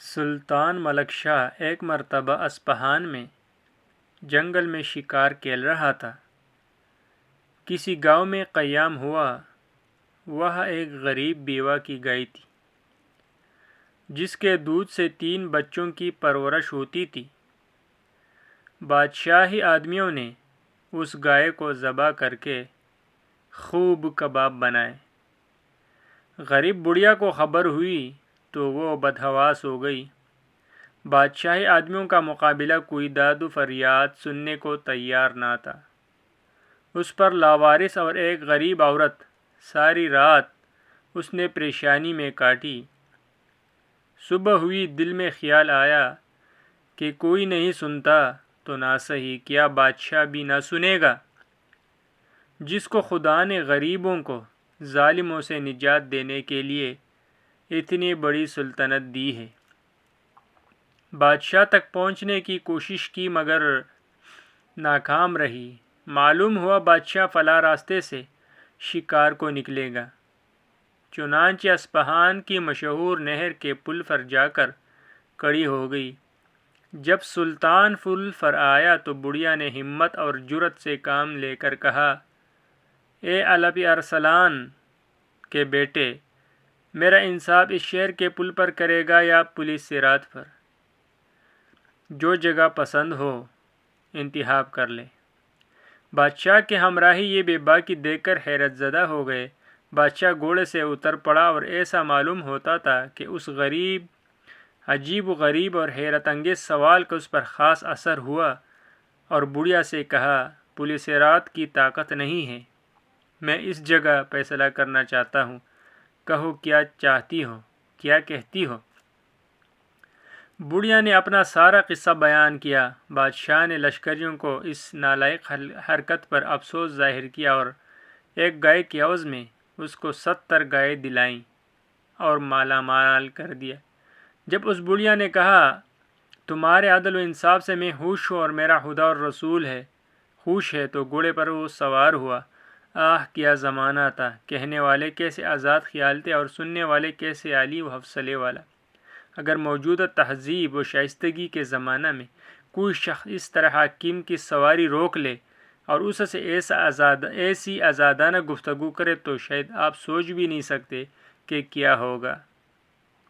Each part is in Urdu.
سلطان ملک شاہ ایک مرتبہ اصفہان میں جنگل میں شکار کھیل رہا تھا۔ کسی گاؤں میں قیام ہوا۔ وہاں ایک غریب بیوہ کی گائے تھی جس کے دودھ سے 3 بچوں کی پرورش ہوتی تھی۔ بادشاہی آدمیوں نے اس گائے کو ذبح کر کے خوب کباب بنائے۔ غریب بڑھیا کو خبر ہوئی تو وہ بدحواس ہو گئی۔ بادشاہی آدمیوں کا مقابلہ کوئی داد و فریاد سننے کو تیار نہ تھا۔ اس پر لاوارث اور ایک غریب عورت ساری رات اس نے پریشانی میں کاٹی۔ صبح ہوئی، دل میں خیال آیا کہ کوئی نہیں سنتا تو نہ سہی کیا بادشاہ بھی نہ سنے گا، جس کو خدا نے غریبوں کو ظالموں سے نجات دینے کے لیے اتنی بڑی سلطنت دی ہے۔ بادشاہ تک پہنچنے کی کوشش کی مگر ناکام رہی۔ معلوم ہوا بادشاہ فلاں راستے سے شکار کو نکلے گا۔ چنانچہ اصفہان کی مشہور نہر کے پل پر جا کر کھڑی ہو گئی۔ جب سلطان پل پر آیا تو بڑھیا نے ہمت اور جرأت سے کام لے کر کہا، اے الپ ارسلان کے بیٹے، میرا انصاف اس شہر کے پل پر کرے گا یا پل صراط پر؟ جو جگہ پسند ہو انتخاب کر لے۔ بادشاہ کے ہمراہی یہ بے باکی دیکھ کر حیرت زدہ ہو گئے۔ بادشاہ گھوڑے سے اتر پڑا اور ایسا معلوم ہوتا تھا کہ اس عجیب و غریب اور حیرت انگیز سوال کا اس پر خاص اثر ہوا، اور بڑھیا سے کہا، پل صراط کی طاقت نہیں ہے، میں اس جگہ فیصلہ کرنا چاہتا ہوں، کہو کیا چاہتی ہو، کیا کہتی ہو؟ بڑھیا نے اپنا سارا قصہ بیان کیا۔ بادشاہ نے لشکریوں کو اس نالائق حرکت پر افسوس ظاہر کیا اور ایک گائے کے عوض میں اس کو 70 گائیں دلائیں اور مالا مال کر دیا۔ جب اس بڑھیا نے کہا، تمہارے عدل و انصاف سے میں خوش ہوں اور میرا خدا اور رسول خوش ہے، تو گھوڑے پر وہ سوار ہوا۔ آہ کیا زمانہ تھا! کہنے والے کیسے آزاد خیال تھے اور سننے والے کیسے عالی و حوصلے والا! اگر موجودہ تہذیب و شائستگی کے زمانہ میں کوئی شخص اس طرح حاکم کی سواری روک لے اور اس سے ایسی آزادانہ گفتگو کرے تو شاید آپ سوچ بھی نہیں سکتے کہ کیا ہوگا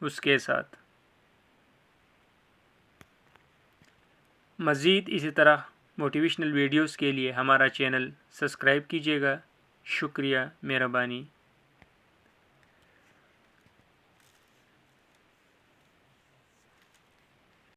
اس کے ساتھ۔ مزید اسی طرح موٹیویشنل ویڈیوز کے لیے ہمارا چینل سبسکرائب کیجیے گا۔ شکریہ، مہربانی۔